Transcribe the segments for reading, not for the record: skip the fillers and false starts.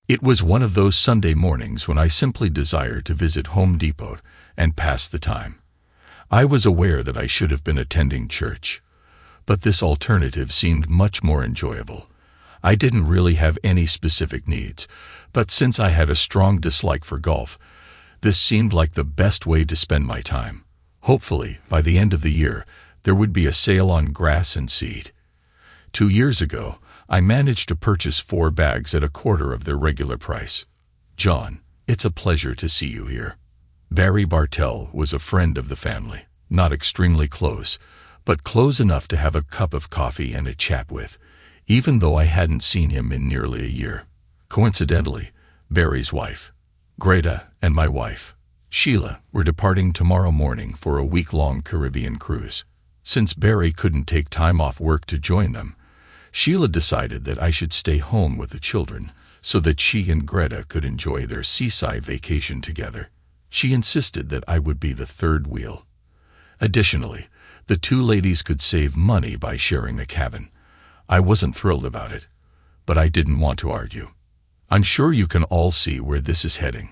It was one of those Sunday mornings when I simply desired to visit Home Depot and pass the time. I was aware that I should have been attending church, but this alternative seemed much more enjoyable. I didn't really have any specific needs, but since I had a strong dislike for golf, this seemed like the best way to spend my time. Hopefully, by the end of the year, there would be a sale on grass and seed. 2 years ago, I managed to purchase 4 bags at a quarter of their regular price. John, it's a pleasure to see you here. Barry Bartell was a friend of the family, not extremely close, but close enough to have a cup of coffee and a chat with, even though I hadn't seen him in nearly a year. Coincidentally, Barry's wife, Greta, and my wife, Sheila, were departing tomorrow morning for a week-long Caribbean cruise. Since Barry couldn't take time off work to join them, Sheila decided that I should stay home with the children so that she and Greta could enjoy their seaside vacation together. She insisted that I would be the third wheel. Additionally, the 2 ladies could save money by sharing the cabin. I wasn't thrilled about it, but I didn't want to argue. I'm sure you can all see where this is heading.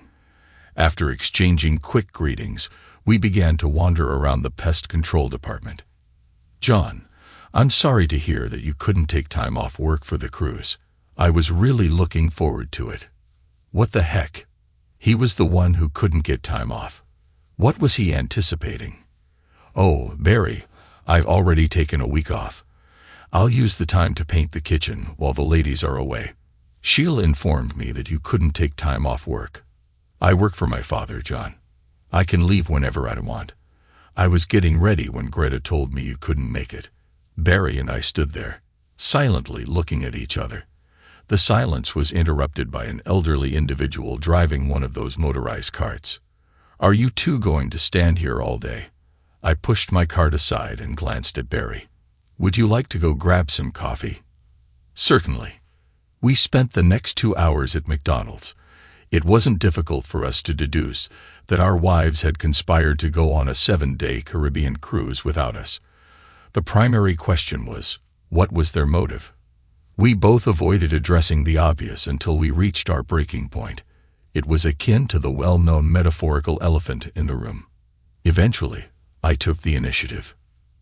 After exchanging quick greetings, we began to wander around the pest control department. John, I'm sorry to hear that you couldn't take time off work for the cruise. I was really looking forward to it. What the heck? He was the one who couldn't get time off. What was he anticipating? Oh, Barry, I've already taken a week off. I'll use the time to paint the kitchen while the ladies are away. Sheila informed me that you couldn't take time off work. I work for my father, John. I can leave whenever I want. I was getting ready when Greta told me you couldn't make it. Barry and I stood there, silently looking at each other. The silence was interrupted by an elderly individual driving one of those motorized carts. Are you 2 going to stand here all day? I pushed my cart aside and glanced at Barry. Would you like to go grab some coffee? Certainly. We spent the next 2 hours at McDonald's. It wasn't difficult for us to deduce that our wives had conspired to go on a 7-day Caribbean cruise without us. The primary question was, what was their motive? We both avoided addressing the obvious until we reached our breaking point. It was akin to the well-known metaphorical elephant in the room. Eventually, I took the initiative.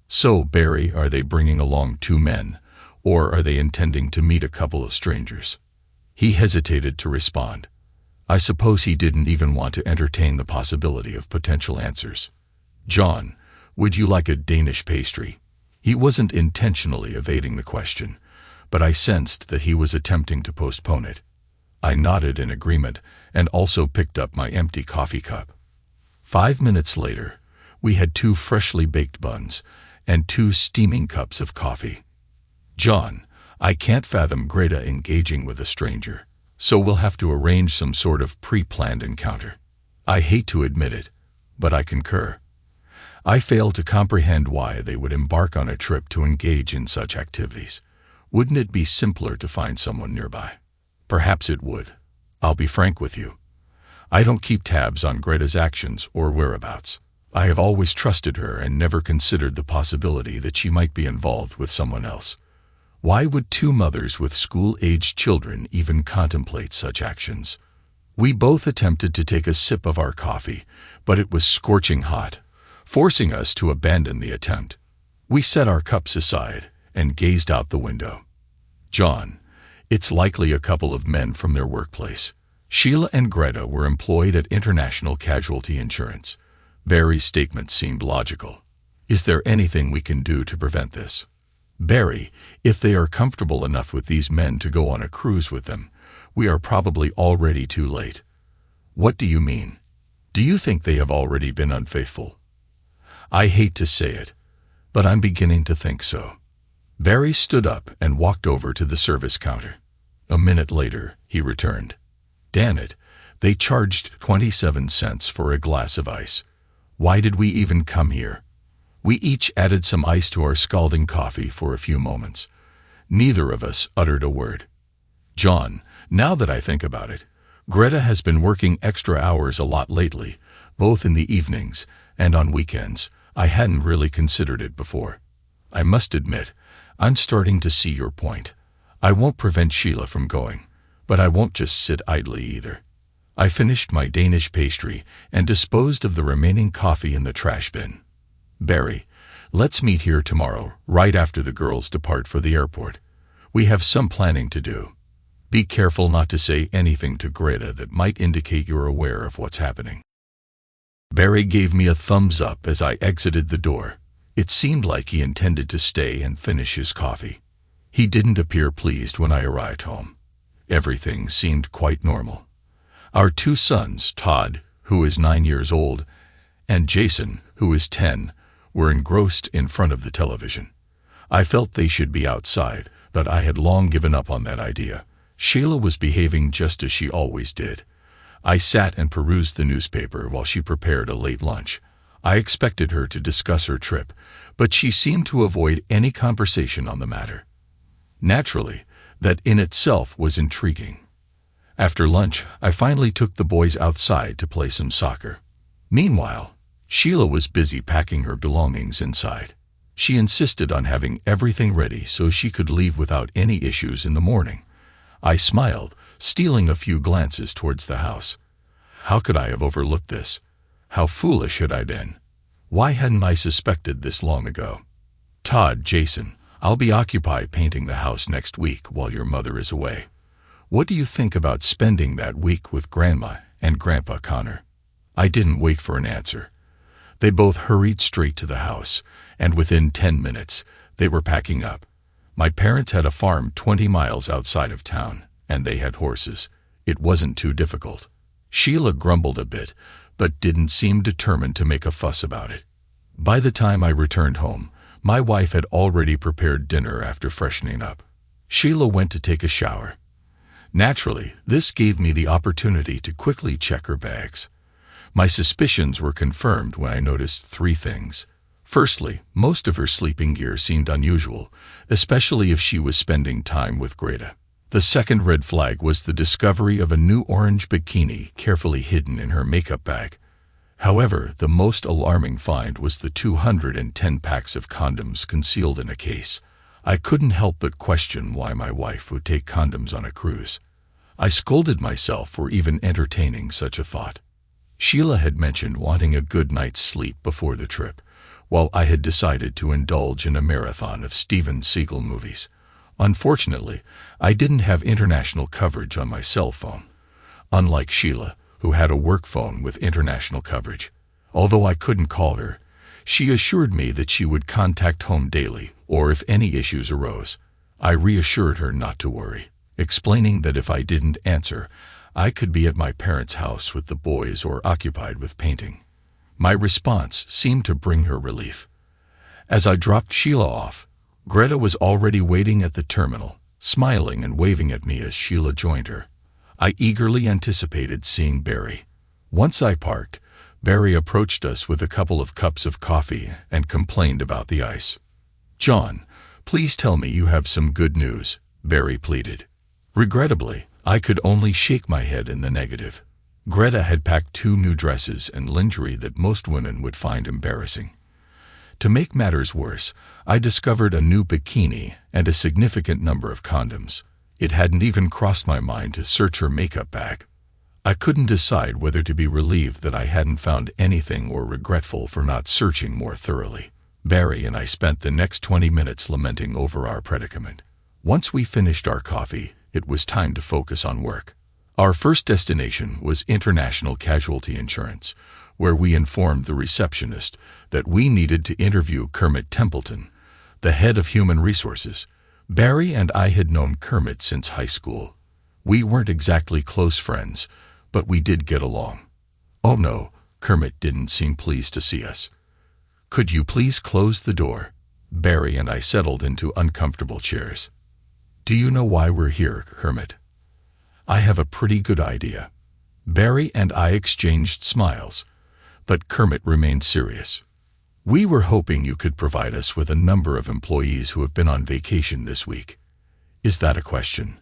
So, Barry, are they bringing along 2 men, or are they intending to meet a couple of strangers? He hesitated to respond. I suppose he didn't even want to entertain the possibility of potential answers. John, would you like a Danish pastry? He wasn't intentionally evading the question, but I sensed that he was attempting to postpone it. I nodded in agreement and also picked up my empty coffee cup. 5 minutes later, we had 2 freshly baked buns and 2 steaming cups of coffee. John, I can't fathom Greta engaging with a stranger, so we'll have to arrange some sort of pre-planned encounter. I hate to admit it, but I concur. I fail to comprehend why they would embark on a trip to engage in such activities. Wouldn't it be simpler to find someone nearby? Perhaps it would. I'll be frank with you. I don't keep tabs on Greta's actions or whereabouts. I have always trusted her and never considered the possibility that she might be involved with someone else. Why would 2 mothers with school-aged children even contemplate such actions? We both attempted to take a sip of our coffee, but it was scorching hot, forcing us to abandon the attempt. We set our cups aside and gazed out the window. John, it's likely a couple of men from their workplace. Sheila and Greta were employed at International Casualty Insurance. Barry's statement seemed logical. Is there anything we can do to prevent this? Barry, if they are comfortable enough with these men to go on a cruise with them, we are probably already too late. What do you mean? Do you think they have already been unfaithful? I hate to say it, but I'm beginning to think so. Barry stood up and walked over to the service counter. A minute later, he returned. Damn it, they charged 27 cents for a glass of ice. Why did we even come here? We each added some ice to our scalding coffee for a few moments. Neither of us uttered a word. John, now that I think about it, Greta has been working extra hours a lot lately, both in the evenings and on weekends. I hadn't really considered it before. I must admit, I'm starting to see your point. I won't prevent Sheila from going, But I won't just sit idly either. I finished my Danish pastry and disposed of the remaining coffee in the trash bin. Barry, let's meet here tomorrow, right after the girls depart for the airport. We have some planning to do. Be careful not to say anything to Greta that might indicate you're aware of what's happening. Barry gave me a thumbs up as I exited the door. It seemed like he intended to stay and finish his coffee. He didn't appear pleased when I arrived home. Everything seemed quite normal. Our two sons, Todd, who is 9 years old, and Jason, who is 10, were engrossed in front of the television. I felt they should be outside, but I had long given up on that idea. Sheila was behaving just as she always did. I sat and perused the newspaper while she prepared a late lunch. I expected her to discuss her trip, but she seemed to avoid any conversation on the matter. Naturally, that in itself was intriguing. After lunch, I finally took the boys outside to play some soccer. Meanwhile, Sheila was busy packing her belongings inside. She insisted on having everything ready so she could leave without any issues in the morning. I smiled, stealing a few glances towards the house. How could I have overlooked this? How foolish had I been? Why hadn't I suspected this long ago? Todd, Jason, I'll be occupied painting the house next week while your mother is away. What do you think about spending that week with Grandma and Grandpa Connor? I didn't wait for an answer. They both hurried straight to the house, and within 10 minutes, they were packing up. My parents had a farm 20 miles outside of town, and they had horses. It wasn't too difficult. Sheila grumbled a bit, but didn't seem determined to make a fuss about it. By the time I returned home, my wife had already prepared dinner after freshening up. Sheila went to take a shower. Naturally, this gave me the opportunity to quickly check her bags. My suspicions were confirmed when I noticed 3 things. Firstly, most of her sleeping gear seemed unusual, especially if she was spending time with Greta. The second red flag was the discovery of a new orange bikini carefully hidden in her makeup bag. However, the most alarming find was the 210 packs of condoms concealed in a case. I couldn't help but question why my wife would take condoms on a cruise. I scolded myself for even entertaining such a thought. Sheila had mentioned wanting a good night's sleep before the trip, while I had decided to indulge in a marathon of Steven Seagal movies. Unfortunately, I didn't have international coverage on my cell phone. Unlike Sheila, who had a work phone with international coverage. Although I couldn't call her, she assured me that she would contact home daily, or if any issues arose. I reassured her not to worry, explaining that if I didn't answer, I could be at my parents' house with the boys or occupied with painting. My response seemed to bring her relief. As I dropped Sheila off, Greta was already waiting at the terminal, smiling and waving at me as Sheila joined her. I eagerly anticipated seeing Barry. Once I parked, Barry approached us with a couple of cups of coffee and complained about the ice. "John, please tell me you have some good news," Barry pleaded. Regrettably, I could only shake my head in the negative. Greta had packed 2 new dresses and lingerie that most women would find embarrassing. To make matters worse, I discovered a new bikini and a significant number of condoms. It hadn't even crossed my mind to search her makeup bag. I couldn't decide whether to be relieved that I hadn't found anything or regretful for not searching more thoroughly. Barry and I spent the next 20 minutes lamenting over our predicament. Once we finished our coffee, it was time to focus on work. Our first destination was International Casualty Insurance, where we informed the receptionist that we needed to interview Kermit Templeton, the head of human resources. Barry and I had known Kermit since high school. We weren't exactly close friends, but we did get along. Oh no, Kermit didn't seem pleased to see us. "Could you please close the door?" Barry and I settled into uncomfortable chairs. "Do you know why we're here, Kermit?" "I have a pretty good idea." Barry and I exchanged smiles, but Kermit remained serious. "We were hoping you could provide us with a number of employees who have been on vacation this week." "Is that a question?"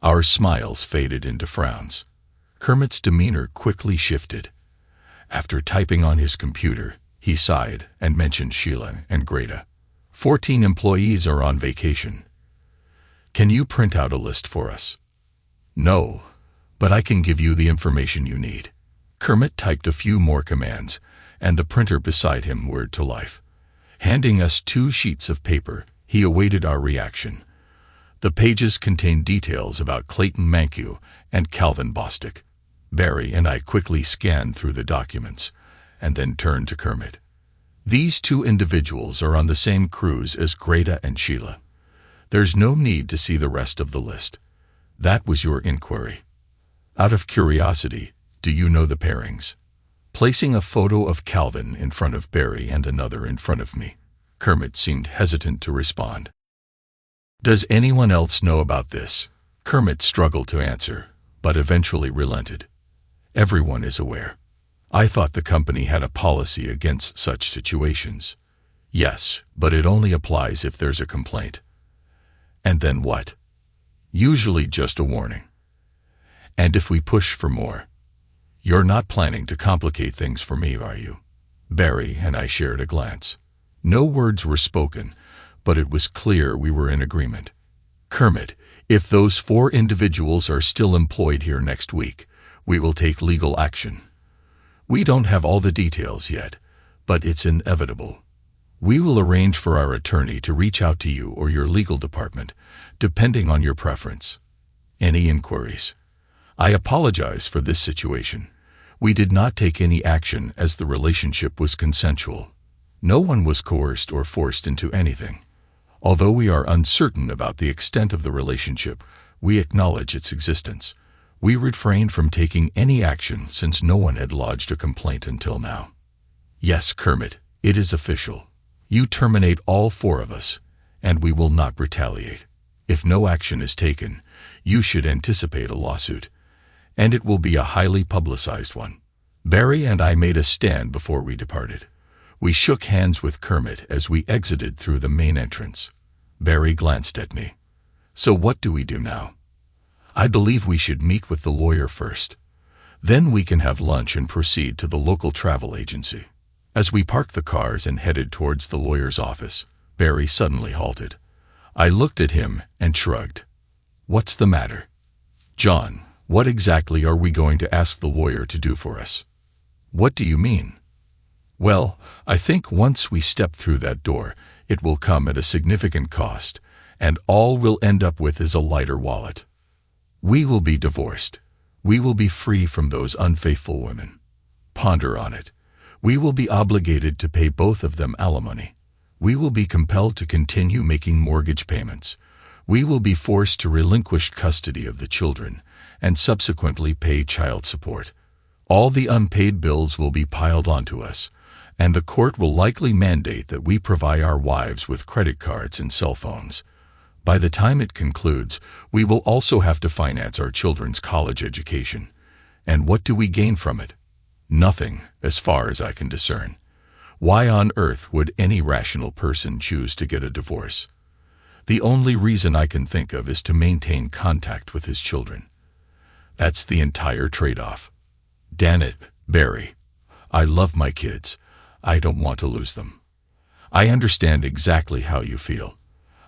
Our smiles faded into frowns. Kermit's demeanor quickly shifted. After typing on his computer, he sighed and mentioned Sheila and Greta. 14 employees are on vacation. Can you print out a list for us?" No, but I can give you the information you need. Kermit typed a few more commands, and the printer beside him whirred to life. Handing us 2 sheets of paper, he awaited our reaction. The pages contained details about Clayton Mankiw and Calvin Bostic. Barry and I quickly scanned through the documents, and then turned to Kermit. These 2 individuals are on the same cruise as Greta and Sheila. There's no need to see the rest of the list. That was your inquiry. Out of curiosity, do you know the pairings? Placing a photo of Calvin in front of Barry and another in front of me, Kermit seemed hesitant to respond. Does anyone else know about this? Kermit struggled to answer, but eventually relented. Everyone is aware. I thought the company had a policy against such situations. Yes, but it only applies if there's a complaint. And then what? Usually just a warning. And if we push for more? You're not planning to complicate things for me, are you? Barry and I shared a glance. No words were spoken, but it was clear we were in agreement. Kermit, if those 4 individuals are still employed here next week, we will take legal action. We don't have all the details yet, but it's inevitable. We will arrange for our attorney to reach out to you or your legal department, depending on your preference. Any inquiries? I apologize for this situation. We did not take any action as the relationship was consensual. No one was coerced or forced into anything. Although we are uncertain about the extent of the relationship, we acknowledge its existence. We refrained from taking any action since no one had lodged a complaint until now. Yes, Kermit, it is official. You terminate all 4 of us, and we will not retaliate. If no action is taken, you should anticipate a lawsuit, and it will be a highly publicized one. Barry and I made a stand before we departed. We shook hands with Kermit as we exited through the main entrance. Barry glanced at me. So what do we do now? I believe we should meet with the lawyer first. Then we can have lunch and proceed to the local travel agency. As we parked the cars and headed towards the lawyer's office, Barry suddenly halted. I looked at him and shrugged. What's the matter? John, what exactly are we going to ask the lawyer to do for us? What do you mean? Well, I think once we step through that door, it will come at a significant cost, and all we'll end up with is a lighter wallet. We will be divorced. We will be free from those unfaithful women. Ponder on it. We will be obligated to pay both of them alimony. We will be compelled to continue making mortgage payments. We will be forced to relinquish custody of the children and subsequently pay child support. All the unpaid bills will be piled onto us, and the court will likely mandate that we provide our wives with credit cards and cell phones. By the time it concludes, we will also have to finance our children's college education. And what do we gain from it? Nothing, as far as I can discern. Why on earth would any rational person choose to get a divorce? The only reason I can think of is to maintain contact with his children. That's the entire trade-off. Damn it, Barry. I love my kids. I don't want to lose them. I understand exactly how you feel.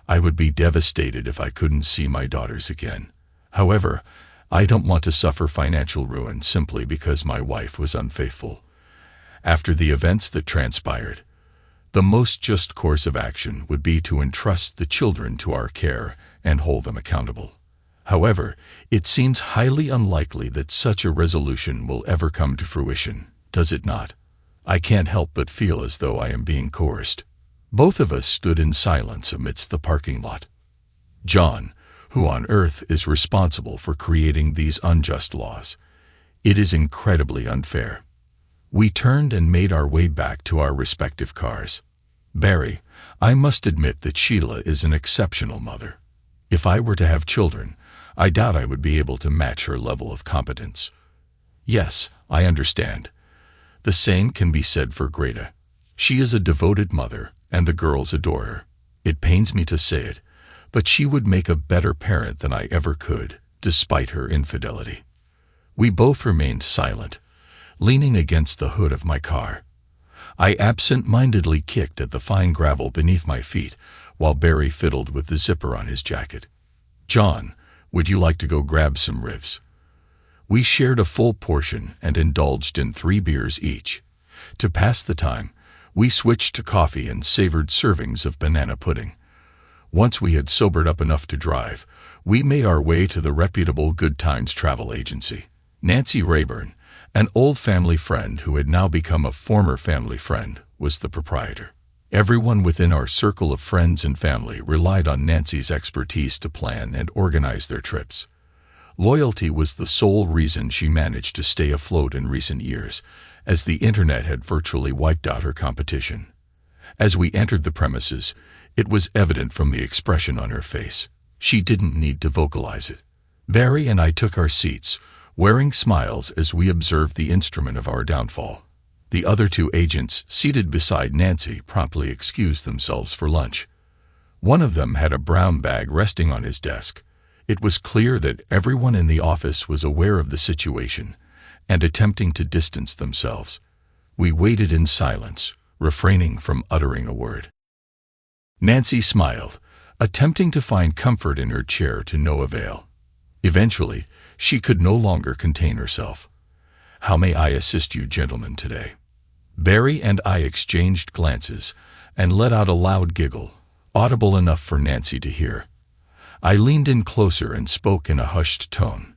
I would be devastated if I couldn't see my daughters again. However, I don't want to suffer financial ruin simply because my wife was unfaithful. After the events that transpired, the most just course of action would be to entrust the children to our care and hold them accountable. However, it seems highly unlikely that such a resolution will ever come to fruition, does it not? I can't help but feel as though I am being coerced. Both of us stood in silence amidst the parking lot. John, who on earth is responsible for creating these unjust laws? It is incredibly unfair. We turned and made our way back to our respective cars. Barry, I must admit that Sheila is an exceptional mother. If I were to have children, I doubt I would be able to match her level of competence. Yes, I understand. The same can be said for Greta. She is a devoted mother, and the girls adore her. It pains me to say it, but she would make a better parent than I ever could, despite her infidelity. We both remained silent, leaning against the hood of my car. I absent-mindedly kicked at the fine gravel beneath my feet, while Barry fiddled with the zipper on his jacket. John, Would you like to go grab some ribs? We shared a full portion and indulged in 3 beers each. To pass the time, we switched to coffee and savored servings of banana pudding. Once we had sobered up enough to drive, we made our way to the reputable Good Times travel agency. Nancy Rayburn, an old family friend who had now become a former family friend, was the proprietor. Everyone within our circle of friends and family relied on Nancy's expertise to plan and organize their trips. Loyalty was the sole reason she managed to stay afloat in recent years, as the internet had virtually wiped out her competition. As we entered the premises, it was evident from the expression on her face. She didn't need to vocalize it. Barry and I took our seats, wearing smiles as we observed the instrument of our downfall. The other 2 agents seated beside Nancy promptly excused themselves for lunch. One of them had a brown bag resting on his desk. It was clear that everyone in the office was aware of the situation and attempting to distance themselves. We waited in silence, refraining from uttering a word. Nancy smiled, attempting to find comfort in her chair to no avail. Eventually, she could no longer contain herself. "How may I assist you gentlemen today?" Barry and I exchanged glances and let out a loud giggle, audible enough for Nancy to hear. I leaned in closer and spoke in a hushed tone.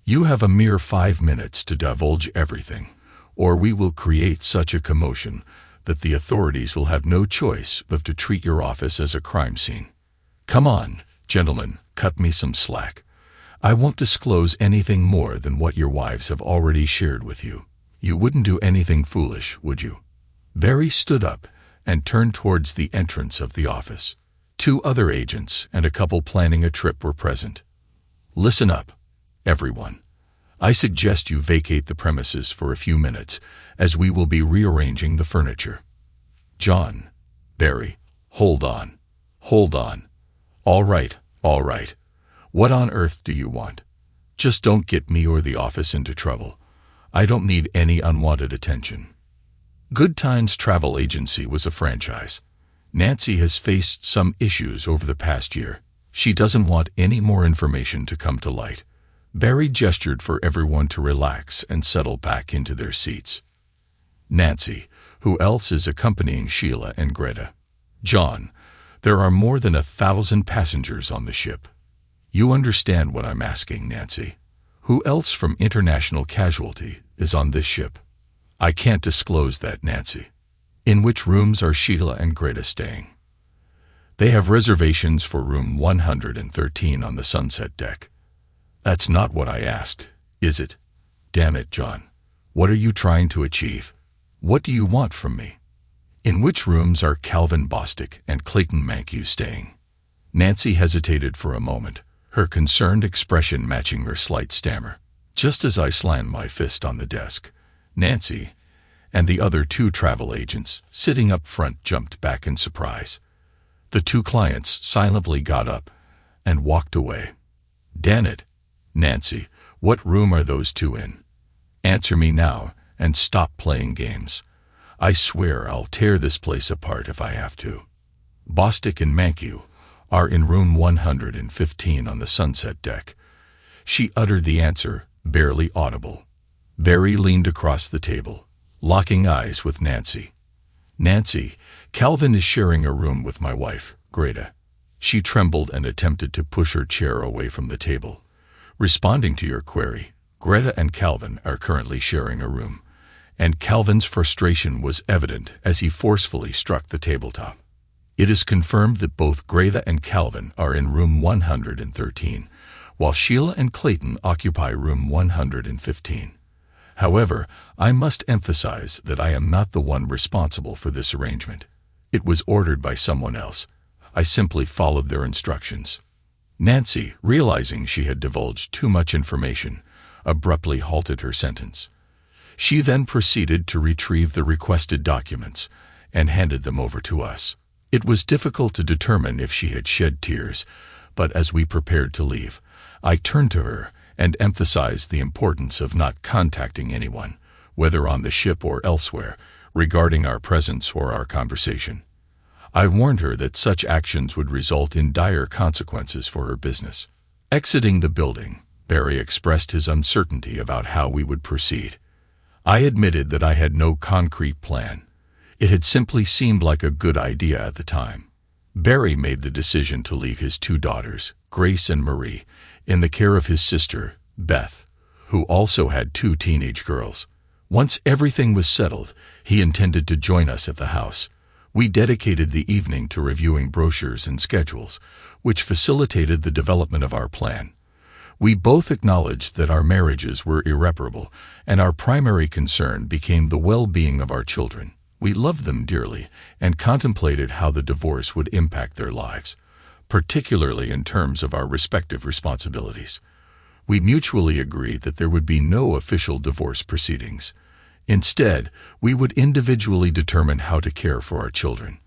"You have a mere 5 minutes to divulge everything, or we will create such a commotion that the authorities will have no choice but to treat your office as a crime scene. Come on, gentlemen, cut me some slack. I won't disclose anything more than what your wives have already shared with you. You wouldn't do anything foolish, would you?" Barry stood up and turned towards the entrance of the office. 2 other agents and a couple planning a trip were present. "Listen up, everyone. I suggest you vacate the premises for a few minutes, as we will be rearranging the furniture." "John, Barry, hold on. All right. What on earth do you want? Just don't get me or the office into trouble. I don't need any unwanted attention." Good Times Travel Agency was a franchise. Nancy has faced some issues over the past year. She doesn't want any more information to come to light. Barry gestured for everyone to relax and settle back into their seats. "Nancy, who else is accompanying Sheila and Greta?" "John, there are more than 1,000 passengers on the ship." "You understand what I'm asking, Nancy. Who else from International Casualty is on this ship?" "I can't disclose that, Nancy." "In which rooms are Sheila and Greta staying?" "They have reservations for room 113 on the sunset deck." "That's not what I asked, is it? Damn it, John. What are you trying to achieve? What do you want from me?" "In which rooms are Calvin Bostic and Clayton Mankiw staying?" Nancy hesitated for a moment, her concerned expression matching her slight stammer. Just as I slammed my fist on the desk, Nancy and the other 2 travel agents sitting up front jumped back in surprise. The 2 clients silently got up and walked away. "Damn it, Nancy, what room are those 2 in? Answer me now and stop playing games. I swear I'll tear this place apart if I have to." "Bostic and Mankiw are in room 115 on the sunset deck." She uttered the answer, barely audible. Barry leaned across the table, locking eyes with Nancy. "Nancy, Calvin is sharing a room with my wife, Greta." She trembled and attempted to push her chair away from the table. "Responding to your query, Greta and Calvin are currently sharing a room," and Calvin's frustration was evident as he forcefully struck the tabletop. "It is confirmed that both Greta and Calvin are in room 113, while Sheila and Clayton occupy room 115. However, I must emphasize that I am not the one responsible for this arrangement. It was ordered by someone else. I simply followed their instructions." Nancy, realizing she had divulged too much information, abruptly halted her sentence. She then proceeded to retrieve the requested documents and handed them over to us. It was difficult to determine if she had shed tears, but as we prepared to leave, I turned to her and emphasized the importance of not contacting anyone, whether on the ship or elsewhere, regarding our presence or our conversation. I warned her that such actions would result in dire consequences for her business. Exiting the building, Barry expressed his uncertainty about how we would proceed. I admitted that I had no concrete plan. It had simply seemed like a good idea at the time. Barry made the decision to leave his 2 daughters, Grace and Marie, in the care of his sister, Beth, who also had 2 teenage girls. Once everything was settled, he intended to join us at the house. We dedicated the evening to reviewing brochures and schedules, which facilitated the development of our plan. We both acknowledged that our marriages were irreparable, and our primary concern became the well-being of our children. We loved them dearly and contemplated how the divorce would impact their lives, particularly in terms of our respective responsibilities. We mutually agreed that there would be no official divorce proceedings. Instead, we would individually determine how to care for our children.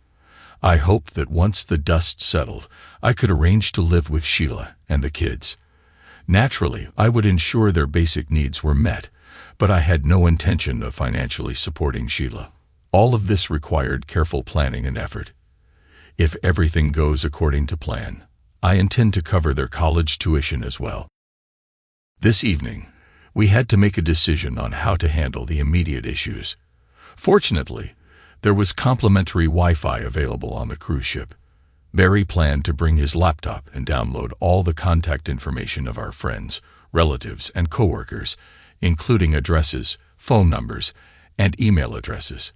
I hoped that once the dust settled, I could arrange to live with Sheila and the kids. Naturally, I would ensure their basic needs were met, but I had no intention of financially supporting Sheila. All of this required careful planning and effort. If everything goes according to plan, I intend to cover their college tuition as well. This evening, we had to make a decision on how to handle the immediate issues. Fortunately, there was complimentary Wi-Fi available on the cruise ship. Barry planned to bring his laptop and download all the contact information of our friends, relatives, and coworkers, including addresses, phone numbers, and email addresses.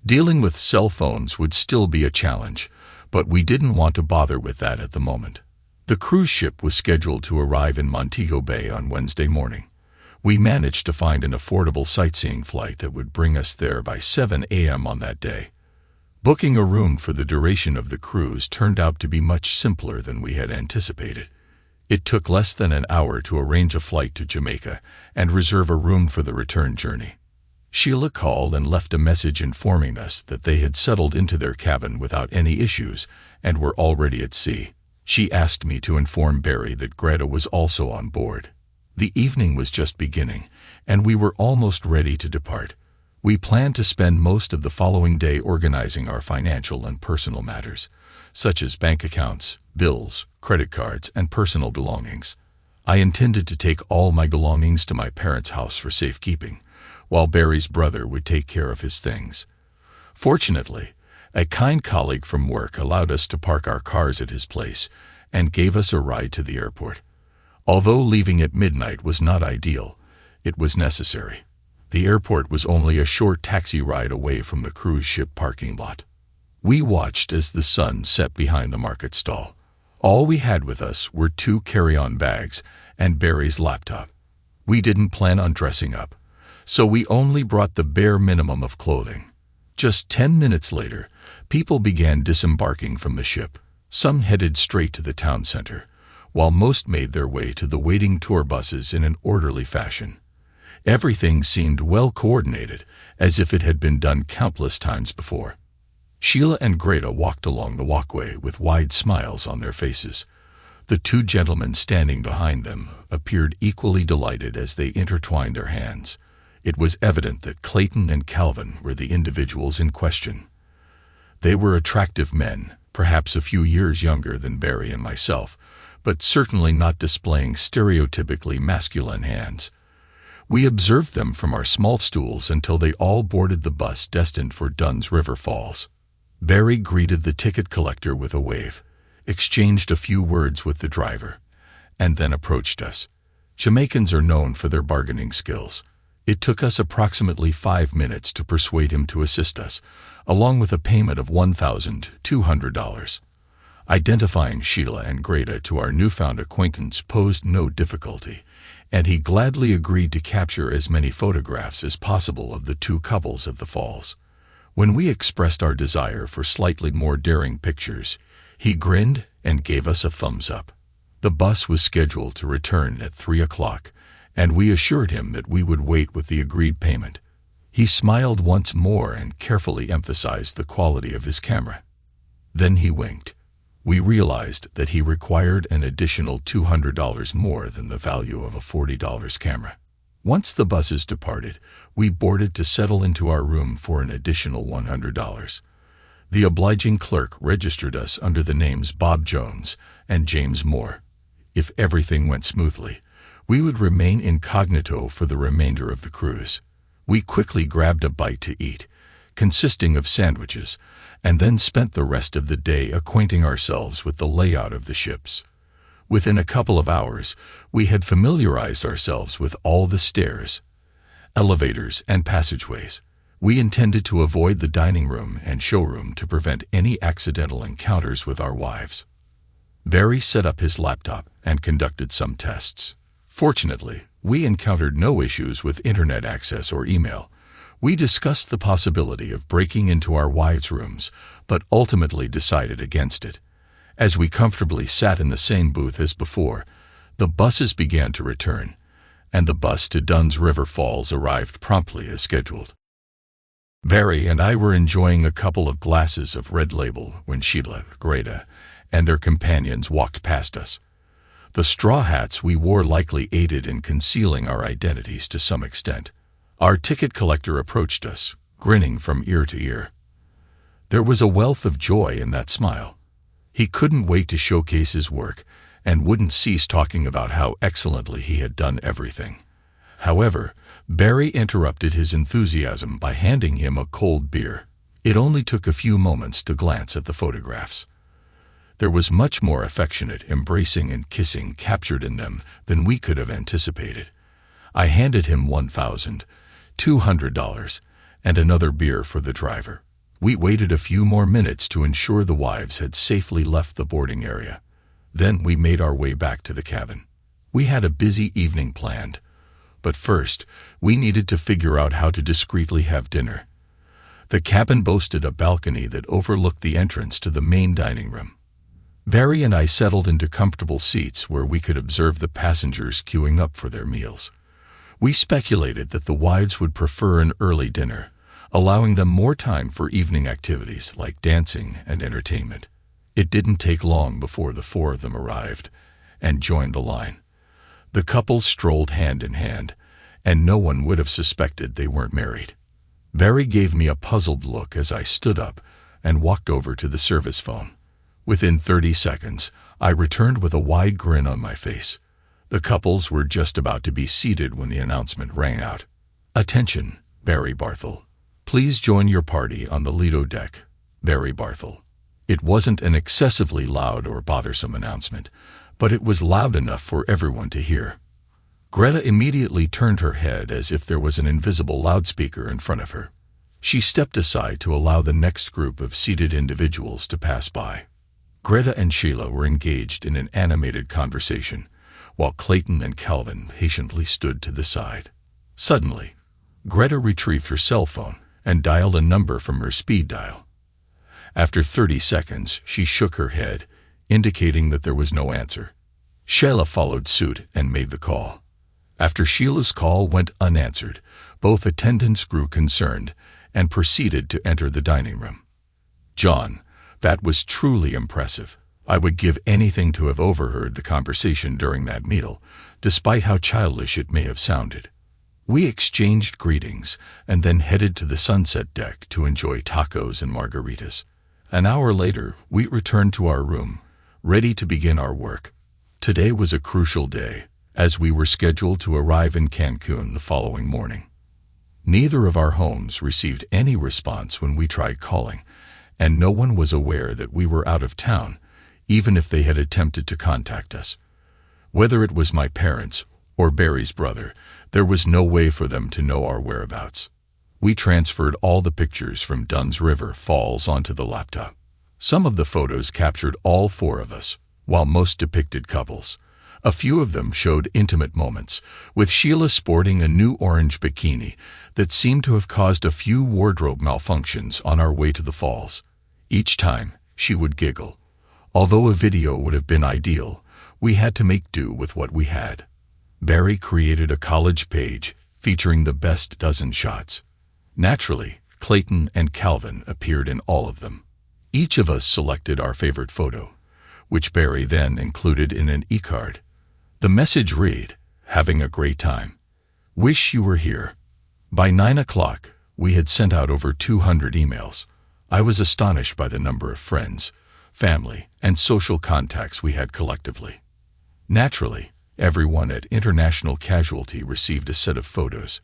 Dealing with cell phones would still be a challenge, but we didn't want to bother with that at the moment. The cruise ship was scheduled to arrive in Montego Bay on Wednesday morning. We managed to find an affordable sightseeing flight that would bring us there by 7 a.m. on that day. Booking a room for the duration of the cruise turned out to be much simpler than we had anticipated. It took less than an hour to arrange a flight to Jamaica and reserve a room for the return journey. Sheila called and left a message informing us that they had settled into their cabin without any issues and were already at sea. She asked me to inform Barry that Greta was also on board. The evening was just beginning, and we were almost ready to depart. We planned to spend most of the following day organizing our financial and personal matters, such as bank accounts, bills, credit cards, and personal belongings. I intended to take all my belongings to my parents' house for safekeeping, while Barry's brother would take care of his things. Fortunately, a kind colleague from work allowed us to park our cars at his place and gave us a ride to the airport. Although leaving at midnight was not ideal, it was necessary. The airport was only a short taxi ride away from the cruise ship parking lot. We watched as the sun set behind the market stall. All we had with us were 2 carry-on bags and Barry's laptop. We didn't plan on dressing up, so we only brought the bare minimum of clothing. Just 10 minutes later, people began disembarking from the ship. Some headed straight to the town center, while most made their way to the waiting tour buses in an orderly fashion. Everything seemed well coordinated, as if it had been done countless times before. Sheila and Greta walked along the walkway with wide smiles on their faces. The 2 gentlemen standing behind them appeared equally delighted as they intertwined their hands. It was evident that Clayton and Calvin were the individuals in question. They were attractive men, perhaps a few years younger than Barry and myself, but certainly not displaying stereotypically masculine hands. We observed them from our small stools until they all boarded the bus destined for Dunn's River Falls. Barry greeted the ticket collector with a wave, exchanged a few words with the driver, and then approached us. Jamaicans are known for their bargaining skills. It took us approximately 5 minutes to persuade him to assist us, along with a payment of $1,200. Identifying Sheila and Greta to our newfound acquaintance posed no difficulty, and he gladly agreed to capture as many photographs as possible of the 2 couples at the falls. When we expressed our desire for slightly more daring pictures, he grinned and gave us a thumbs up. The bus was scheduled to return at 3 o'clock, and we assured him that we would wait with the agreed payment. He smiled once more and carefully emphasized the quality of his camera. Then he winked. We realized that he required an additional $200 more than the value of a $40 camera. Once the buses departed, we boarded to settle into our room for an additional $100. The obliging clerk registered us under the names Bob Jones and James Moore. If everything went smoothly, we would remain incognito for the remainder of the cruise. We quickly grabbed a bite to eat, consisting of sandwiches, and then spent the rest of the day acquainting ourselves with the layout of the ships. Within a couple of hours, we had familiarized ourselves with all the stairs, elevators, and passageways. We intended to avoid the dining room and showroom to prevent any accidental encounters with our wives. Barry set up his laptop and conducted some tests. Fortunately, we encountered no issues with internet access or email. We discussed the possibility of breaking into our wives' rooms, but ultimately decided against it. As we comfortably sat in the same booth as before, the buses began to return, and the bus to Dunn's River Falls arrived promptly as scheduled. Barry and I were enjoying a couple of glasses of Red Label when Sheila, Greta, and their companions walked past us. The straw hats we wore likely aided in concealing our identities to some extent. Our ticket collector approached us, grinning from ear to ear. There was a wealth of joy in that smile. He couldn't wait to showcase his work and wouldn't cease talking about how excellently he had done everything. However, Barry interrupted his enthusiasm by handing him a cold beer. It only took a few moments to glance at the photographs. There was much more affectionate embracing and kissing captured in them than we could have anticipated. I handed him $1,200 and another beer for the driver. We waited a few more minutes to ensure the wives had safely left the boarding area. Then we made our way back to the cabin. We had a busy evening planned, but first we needed to figure out how to discreetly have dinner. The cabin boasted a balcony that overlooked the entrance to the main dining room. Barry and I settled into comfortable seats where we could observe the passengers queuing up for their meals. We speculated that the wives would prefer an early dinner, allowing them more time for evening activities like dancing and entertainment. It didn't take long before the four of them arrived and joined the line. The couple strolled hand in hand, and no one would have suspected they weren't married. Barry gave me a puzzled look as I stood up and walked over to the service phone. Within 30 seconds, I returned with a wide grin on my face. The couples were just about to be seated when the announcement rang out. "Attention, Barry Barthel. Please join your party on the Lido deck, Barry Barthel." It wasn't an excessively loud or bothersome announcement, but it was loud enough for everyone to hear. Greta immediately turned her head as if there was an invisible loudspeaker in front of her. She stepped aside to allow the next group of seated individuals to pass by. Greta and Sheila were engaged in an animated conversation, while Clayton and Calvin patiently stood to the side. Suddenly, Greta retrieved her cell phone and dialed a number from her speed dial. After 30 seconds, she shook her head, indicating that there was no answer. Sheila followed suit and made the call. After Sheila's call went unanswered, both attendants grew concerned and proceeded to enter the dining room. "John, that was truly impressive. I would give anything to have overheard the conversation during that meal, despite how childish it may have sounded." We exchanged greetings and then headed to the sunset deck to enjoy tacos and margaritas. An hour later, we returned to our room, ready to begin our work. Today was a crucial day, as we were scheduled to arrive in Cancun the following morning. Neither of our homes received any response when we tried calling, and no one was aware that we were out of town, even if they had attempted to contact us. Whether it was my parents or Barry's brother, there was no way for them to know our whereabouts. We transferred all the pictures from Dunn's River Falls onto the laptop. Some of the photos captured all four of us, while most depicted couples. A few of them showed intimate moments, with Sheila sporting a new orange bikini that seemed to have caused a few wardrobe malfunctions on our way to the falls. Each time, she would giggle. Although a video would have been ideal, we had to make do with what we had. Barry created a collage page featuring the best dozen shots. Naturally, Clayton and Calvin appeared in all of them. Each of us selected our favorite photo, which Barry then included in an e-card. The message read, "Having a great time. Wish you were here." By 9 o'clock, we had sent out over 200 emails. I was astonished by the number of friends, family, and social contacts we had collectively. Naturally, everyone at International Casualty received a set of photos.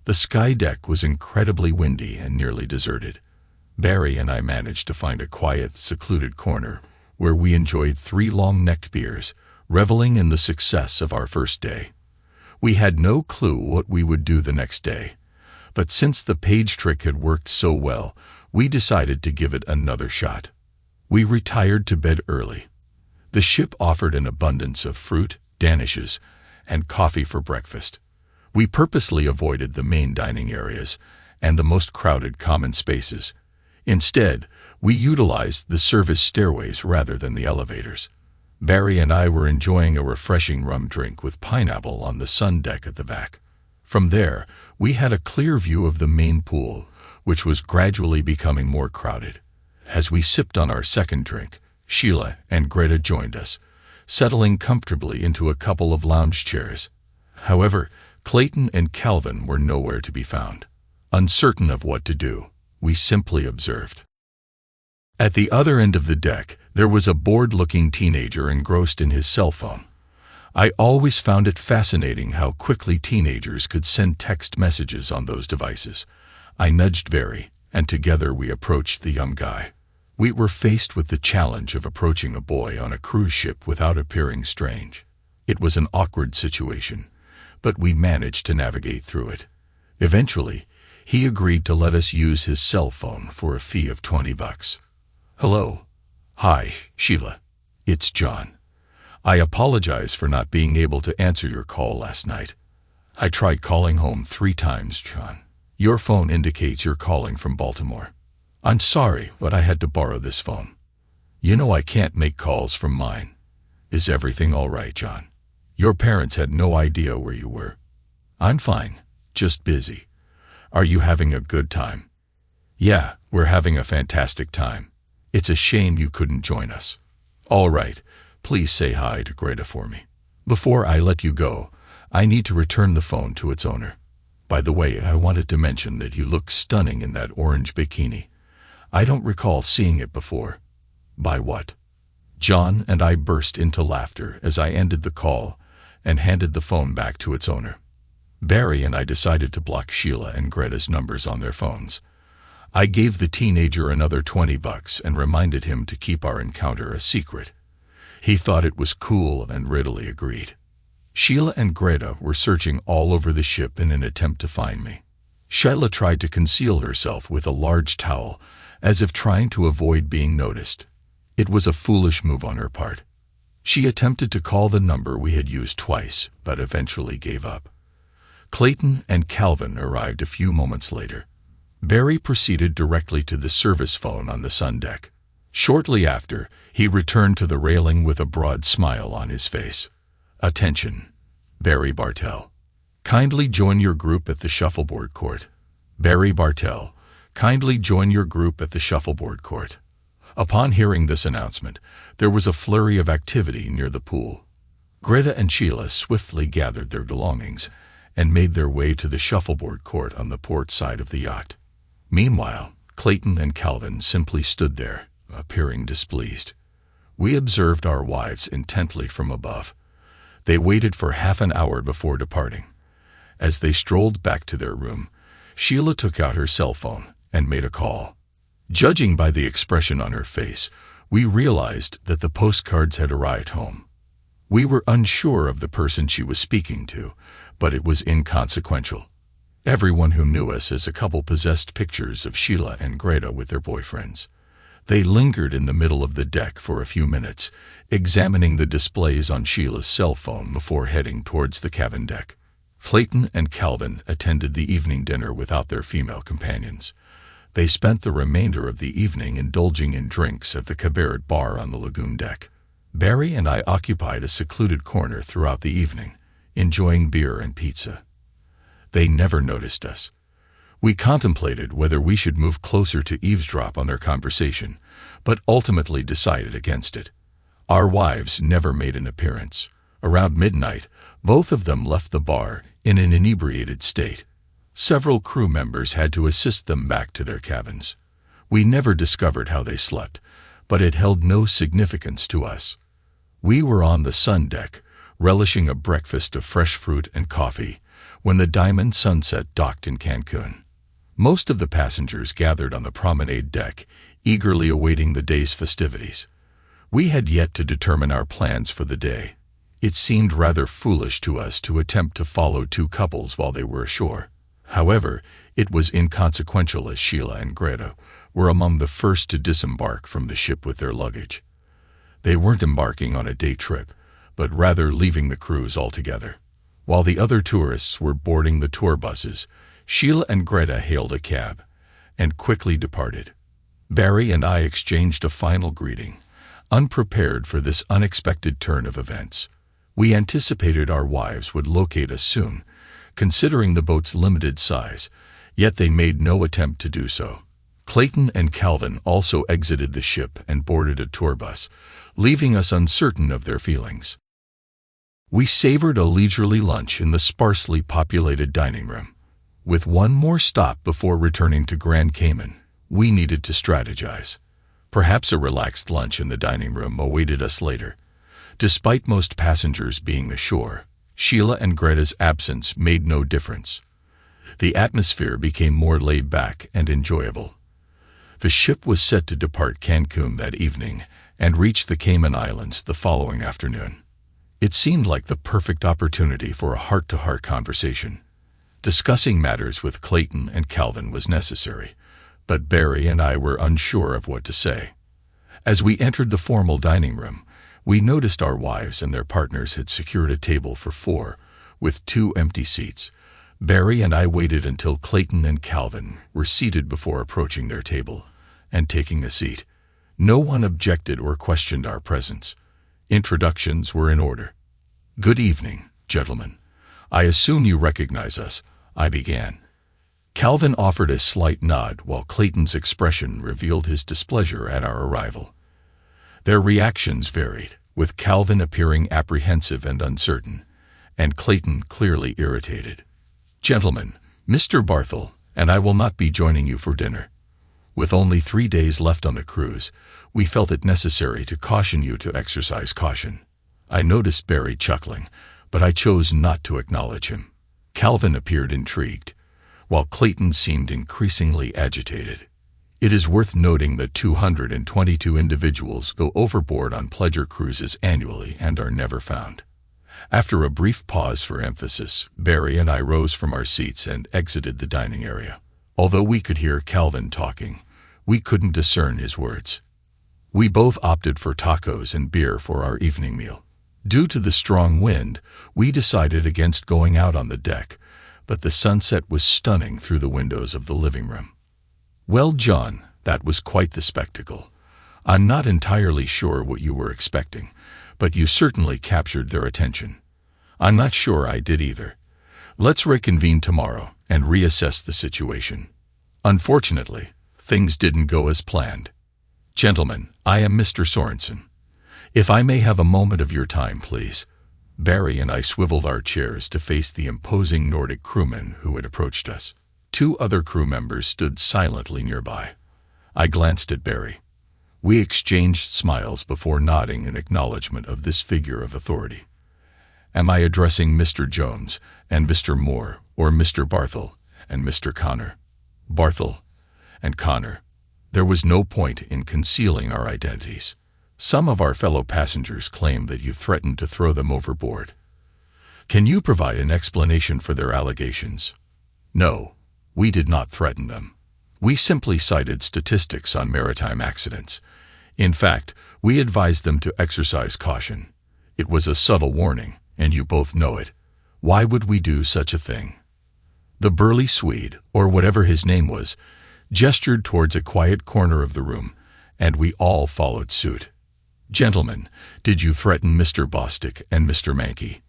The sky deck was incredibly windy and nearly deserted. Barry and I managed to find a quiet, secluded corner where we enjoyed 3 long-necked beers, reveling in the success of our first day. We had no clue what we would do the next day, but since the page trick had worked so well, we decided to give it another shot. We retired to bed early. The ship offered an abundance of fruit, danishes, and coffee for breakfast. We purposely avoided the main dining areas and the most crowded common spaces. Instead, we utilized the service stairways rather than the elevators. Barry and I were enjoying a refreshing rum drink with pineapple on the sun deck at the back. From there, we had a clear view of the main pool, which was gradually becoming more crowded. As we sipped on our second drink, Sheila and Greta joined us, settling comfortably into a couple of lounge chairs. However, Clayton and Calvin were nowhere to be found. Uncertain of what to do, we simply observed. At the other end of the deck, there was a bored-looking teenager engrossed in his cell phone. I always found it fascinating how quickly teenagers could send text messages on those devices. I nudged Barry, and together we approached the young guy. We were faced with the challenge of approaching a boy on a cruise ship without appearing strange. It was an awkward situation, but we managed to navigate through it. Eventually, he agreed to let us use his cell phone for a fee of $20. Hello. Hi, Sheila. It's John. I apologize for not being able to answer your call last night. I tried calling home 3 times, John. Your phone indicates you're calling from Baltimore. I'm sorry, but I had to borrow this phone. You know I can't make calls from mine. Is everything all right, John? Your parents had no idea where you were. I'm fine, just busy. Are you having a good time? Yeah, we're having a fantastic time. It's a shame you couldn't join us. All right, please say hi to Greta for me. Before I let you go, I need to return the phone to its owner. By the way, I wanted to mention that you look stunning in that orange bikini. I don't recall seeing it before. By what? John and I burst into laughter as I ended the call and handed the phone back to its owner. Barry and I decided to block Sheila and Greta's numbers on their phones. I gave the teenager another $20 and reminded him to keep our encounter a secret. He thought it was cool and readily agreed. Sheila and Greta were searching all over the ship in an attempt to find me. Sheila tried to conceal herself with a large towel, as if trying to avoid being noticed. It was a foolish move on her part. She attempted to call the number we had used twice, but eventually gave up. Clayton and Calvin arrived a few moments later. Barry proceeded directly to the service phone on the sun deck. Shortly after, he returned to the railing with a broad smile on his face. Attention, Barry Bartell. Kindly join your group at the shuffleboard court. Barry Bartell, kindly join your group at the shuffleboard court. Upon hearing this announcement, there was a flurry of activity near the pool. Greta and Sheila swiftly gathered their belongings and made their way to the shuffleboard court on the port side of the yacht. Meanwhile, Clayton and Calvin simply stood there, appearing displeased. We observed our wives intently from above. They waited for half an hour before departing. As they strolled back to their room, Sheila took out her cell phone and made a call. Judging by the expression on her face, we realized that the postcards had arrived home. We were unsure of the person she was speaking to, but it was inconsequential. Everyone who knew us as a couple possessed pictures of Sheila and Greta with their boyfriends. They lingered in the middle of the deck for a few minutes, examining the displays on Sheila's cell phone before heading towards the cabin deck. Clayton and Calvin attended the evening dinner without their female companions. They spent the remainder of the evening indulging in drinks at the cabaret bar on the lagoon deck. Barry and I occupied a secluded corner throughout the evening, enjoying beer and pizza. They never noticed us. We contemplated whether we should move closer to eavesdrop on their conversation, but ultimately decided against it. Our wives never made an appearance. Around midnight, both of them left the bar in an inebriated state. Several crew members had to assist them back to their cabins. We never discovered how they slept, but it held no significance to us. We were on the sun deck, relishing a breakfast of fresh fruit and coffee, when the Diamond Sunset docked in Cancun. Most of the passengers gathered on the promenade deck, eagerly awaiting the day's festivities. We had yet to determine our plans for the day. It seemed rather foolish to us to attempt to follow two couples while they were ashore. However, it was inconsequential, as Sheila and Greta were among the first to disembark from the ship with their luggage. They weren't embarking on a day trip, but rather leaving the cruise altogether. While the other tourists were boarding the tour buses, Sheila and Greta hailed a cab and quickly departed. Barry and I exchanged a final greeting, unprepared for this unexpected turn of events. We anticipated our wives would locate us soon, considering the boat's limited size, yet they made no attempt to do so. Clayton and Calvin also exited the ship and boarded a tour bus, leaving us uncertain of their feelings. We savored a leisurely lunch in the sparsely populated dining room. With one more stop before returning to Grand Cayman, we needed to strategize. Perhaps a relaxed lunch in the dining room awaited us later. Despite most passengers being ashore, Sheila and Greta's absence made no difference. The atmosphere became more laid back and enjoyable. The ship was set to depart Cancun that evening and reach the Cayman Islands the following afternoon. It seemed like the perfect opportunity for a heart-to-heart conversation. Discussing matters with Clayton and Calvin was necessary, but Barry and I were unsure of what to say. As we entered the formal dining room, we noticed our wives and their partners had secured a table for four, with 2 empty seats. Barry and I waited until Clayton and Calvin were seated before approaching their table and taking a seat. No one objected or questioned our presence. Introductions were in order. "Good evening, gentlemen. I assume you recognize us," I began. Calvin offered a slight nod, while Clayton's expression revealed his displeasure at our arrival. Their reactions varied, with Calvin appearing apprehensive and uncertain, and Clayton clearly irritated. "Gentlemen, Mr. Barthel and I will not be joining you for dinner. With only 3 days left on the cruise, we felt it necessary to caution you to exercise caution." I noticed Barry chuckling, but I chose not to acknowledge him. Calvin appeared intrigued, while Clayton seemed increasingly agitated. It is worth noting that 222 individuals go overboard on pleasure cruises annually and are never found. After a brief pause for emphasis, Barry and I rose from our seats and exited the dining area. Although we could hear Calvin talking, we couldn't discern his words. We both opted for tacos and beer for our evening meal. Due to the strong wind, we decided against going out on the deck, but the sunset was stunning through the windows of the living room. "Well, John, that was quite the spectacle. I'm not entirely sure what you were expecting, but you certainly captured their attention. I'm not sure I did either. Let's reconvene tomorrow and reassess the situation. Unfortunately, things didn't go as planned. Gentlemen, I am Mr. Sorensen. If I may have a moment of your time, please." Barry and I swiveled our chairs to face the imposing Nordic crewman who had approached us. 2 other crew members stood silently nearby. I glanced at Barry. We exchanged smiles before nodding in acknowledgement of this figure of authority. "Am I addressing Mr. Jones and Mr. Moore, or Mr. Barthel and Mr. Connor?" Barthel and Connor. There was no point in concealing our identities. Some of our fellow passengers claimed that you threatened to throw them overboard. Can you provide an explanation for their allegations? No, we did not threaten them. We simply cited statistics on maritime accidents. In fact, we advised them to exercise caution. It was a subtle warning, and you both know it. Why would we do such a thing? The burly Swede, or whatever his name was, gestured towards a quiet corner of the room, and we all followed suit. "Gentlemen, did you threaten Mr. Bostic and Mr. Mankey?"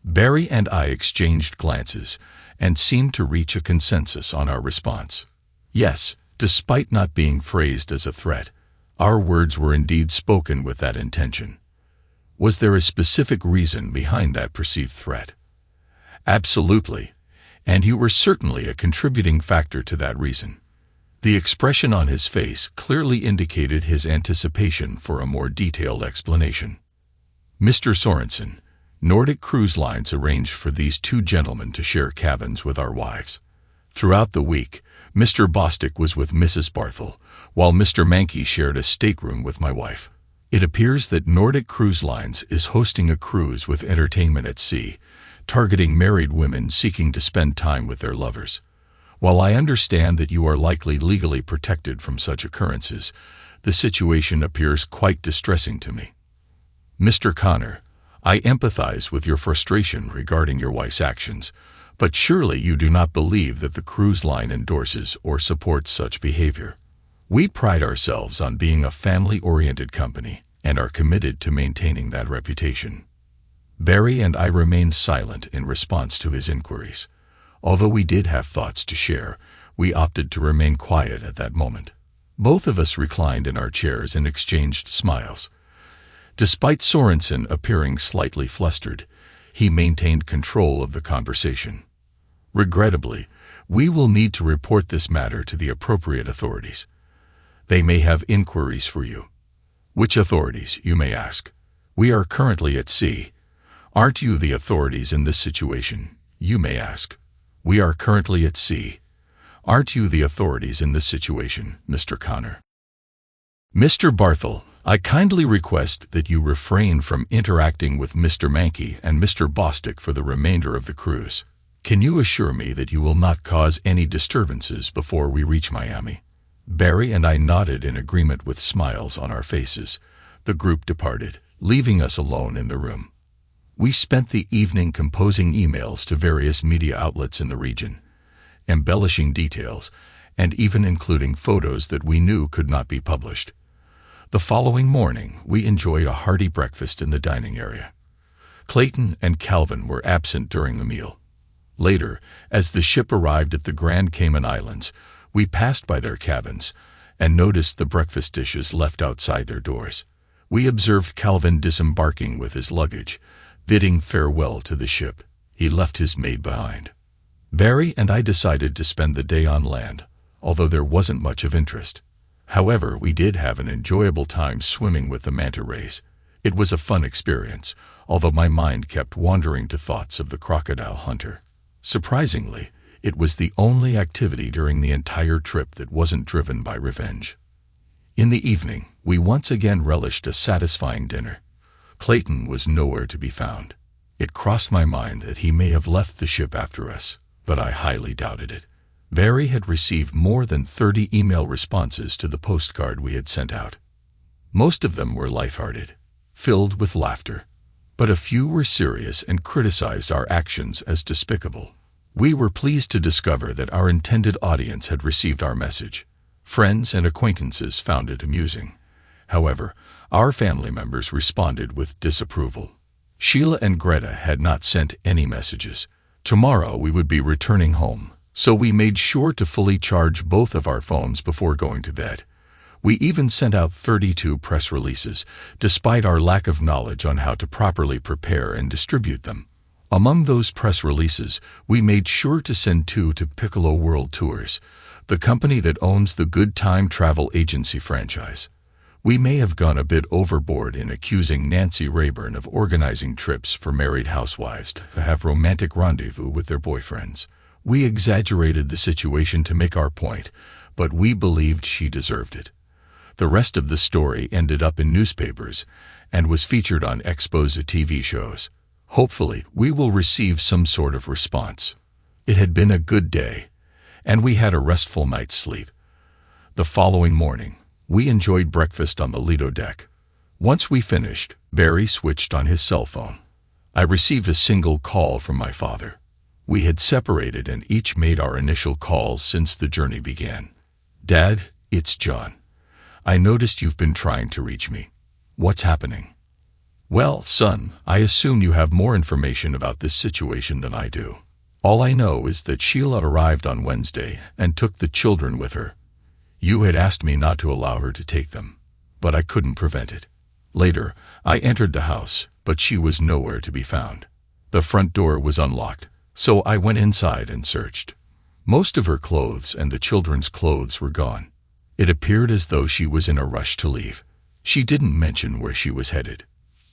Barry and I exchanged glances and seemed to reach a consensus on our response. Yes, despite not being phrased as a threat, our words were indeed spoken with that intention. Was there a specific reason behind that perceived threat? Absolutely, and you were certainly a contributing factor to that reason. The expression on his face clearly indicated his anticipation for a more detailed explanation. "Mr. Sorensen, Nordic Cruise Lines arranged for these two gentlemen to share cabins with our wives. Throughout the week, Mr. Bostic was with Mrs. Barthel, while Mr. Mankey shared a stateroom with my wife. It appears that Nordic Cruise Lines is hosting a cruise with entertainment at sea, targeting married women seeking to spend time with their lovers. While I understand that you are likely legally protected from such occurrences, the situation appears quite distressing to me. Mr. Connor, I empathize with your frustration regarding your wife's actions, but surely you do not believe that the cruise line endorses or supports such behavior. We pride ourselves on being a family-oriented company and are committed to maintaining that reputation. Barry and I remained silent in response to his inquiries. Although we did have thoughts to share, we opted to remain quiet at that moment. Both of us reclined in our chairs and exchanged smiles. Despite Sorensen appearing slightly flustered, he maintained control of the conversation. Regrettably, we will need to report this matter to the appropriate authorities. They may have inquiries for you. Which authorities, you may ask? We are currently at sea. Aren't you the authorities in this situation, you may ask? We are currently at sea. Aren't you the authorities in this situation, Mr. Connor? Mr. Barthel, I kindly request that you refrain from interacting with Mr. Mankey and Mr. Bostic for the remainder of the cruise. Can you assure me that you will not cause any disturbances before we reach Miami? Barry and I nodded in agreement with smiles on our faces. The group departed, leaving us alone in the room. We spent the evening composing emails to various media outlets in the region, embellishing details, and even including photos that we knew could not be published. The following morning, we enjoyed a hearty breakfast in the dining area. Clayton and Calvin were absent during the meal. Later, as the ship arrived at the Grand Cayman Islands, we passed by their cabins and noticed the breakfast dishes left outside their doors. We observed Calvin disembarking with his luggage, bidding farewell to the ship. He left his maid behind. Barry and I decided to spend the day on land, although there wasn't much of interest. However, we did have an enjoyable time swimming with the manta rays. It was a fun experience, although my mind kept wandering to thoughts of the crocodile hunter. Surprisingly, it was the only activity during the entire trip that wasn't driven by revenge. In the evening, we once again relished a satisfying dinner. Clayton was nowhere to be found. It crossed my mind that he may have left the ship after us, but I highly doubted it. Barry had received more than 30 email responses to the postcard we had sent out. Most of them were lighthearted, filled with laughter, but a few were serious and criticized our actions as despicable. We were pleased to discover that our intended audience had received our message. Friends and acquaintances found it amusing. However, our family members responded with disapproval. Sheila and Greta had not sent any messages. Tomorrow we would be returning home, so we made sure to fully charge both of our phones before going to bed. We even sent out 32 press releases, despite our lack of knowledge on how to properly prepare and distribute them. Among those press releases, we made sure to send 2 to Piccolo World Tours, the company that owns the Good Time travel agency franchise. We may have gone a bit overboard in accusing Nancy Rayburn of organizing trips for married housewives to have romantic rendezvous with their boyfriends. We exaggerated the situation to make our point, but we believed she deserved it. The rest of the story ended up in newspapers and was featured on Expo's TV shows. Hopefully, we will receive some sort of response. It had been a good day, and we had a restful night's sleep. The following morning, we enjoyed breakfast on the Lido deck. Once we finished, Barry switched on his cell phone. I received a single call from my father. We had separated and each made our initial calls since the journey began. Dad, it's John. I noticed you've been trying to reach me. What's happening? Well, son, I assume you have more information about this situation than I do. All I know is that Sheila arrived on Wednesday and took the children with her. You had asked me not to allow her to take them, but I couldn't prevent it. Later, I entered the house, but she was nowhere to be found. The front door was unlocked, so I went inside and searched. Most of her clothes and the children's clothes were gone. It appeared as though she was in a rush to leave. She didn't mention where she was headed.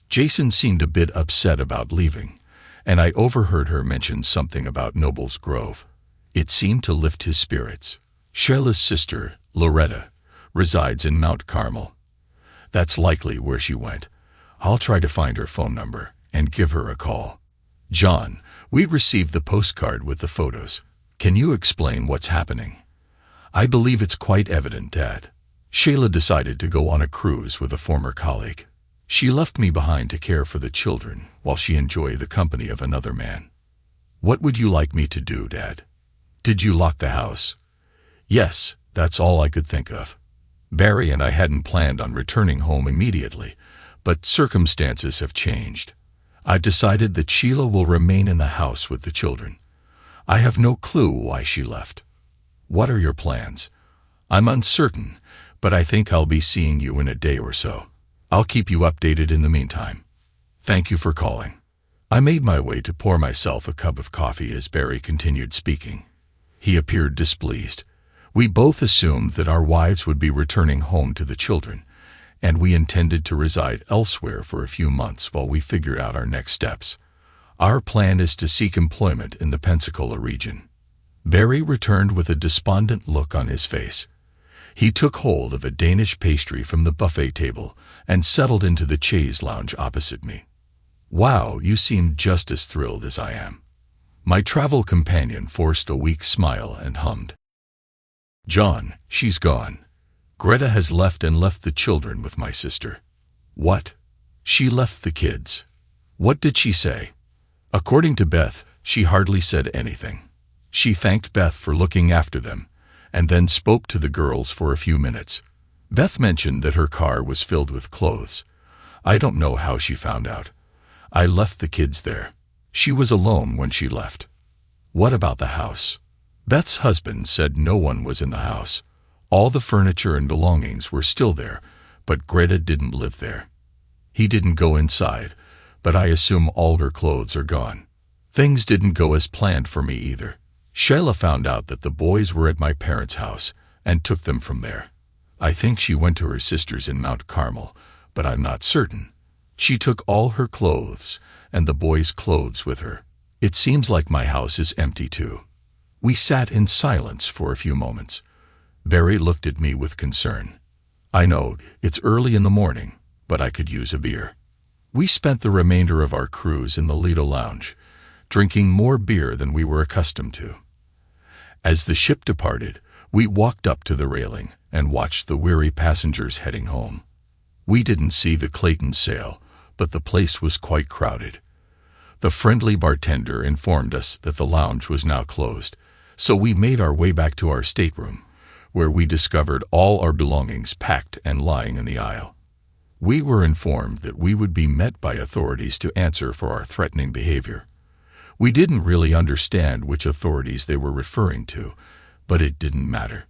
Jason seemed a bit upset about leaving, and I overheard her mention something about Noble's Grove. It seemed to lift his spirits. Sheila's sister, Loretta, resides in Mount Carmel. That's likely where she went. I'll try to find her phone number and give her a call. John, we received the postcard with the photos. Can you explain what's happening? I believe it's quite evident, Dad. Sheila decided to go on a cruise with a former colleague. She left me behind to care for the children while she enjoyed the company of another man. What would you like me to do, Dad? Did you lock the house? Yes, that's all I could think of. Barry and I hadn't planned on returning home immediately, but circumstances have changed. I've decided that Sheila will remain in the house with the children. I have no clue why she left. What are your plans? I'm uncertain, but I think I'll be seeing you in a day or so. I'll keep you updated in the meantime. Thank you for calling. I made my way to pour myself a cup of coffee as Barry continued speaking. He appeared displeased. We both assumed that our wives would be returning home to the children, and we intended to reside elsewhere for a few months while we figured out our next steps. Our plan is to seek employment in the Pensacola region. Barry returned with a despondent look on his face. He took hold of a Danish pastry from the buffet table and settled into the chaise lounge opposite me. Wow, you seem just as thrilled as I am. My travel companion forced a weak smile and hummed. John, she's gone. Greta has left the children with my sister. What? She left the kids. What did she say? According to Beth, she hardly said anything. She thanked Beth for looking after them, and then spoke to the girls for a few minutes. Beth mentioned that her car was filled with clothes. I don't know how she found out. I left the kids there. She was alone when she left. What about the house? Beth's husband said no one was in the house. All the furniture and belongings were still there, but Greta didn't live there. He didn't go inside, but I assume all her clothes are gone. Things didn't go as planned for me either. Sheila found out that the boys were at my parents' house and took them from there. I think she went to her sister's in Mount Carmel, but I'm not certain. She took all her clothes and the boys' clothes with her. It seems like my house is empty too. We sat in silence for a few moments. Barry looked at me with concern. I know, it's early in the morning, but I could use a beer. We spent the remainder of our cruise in the Lido Lounge, drinking more beer than we were accustomed to. As the ship departed, we walked up to the railing and watched the weary passengers heading home. We didn't see the Clayton sail, but the place was quite crowded. The friendly bartender informed us that the lounge was now closed, so we made our way back to our stateroom, where we discovered all our belongings packed and lying in the aisle. We were informed that we would be met by authorities to answer for our threatening behavior. We didn't really understand which authorities they were referring to, but it didn't matter.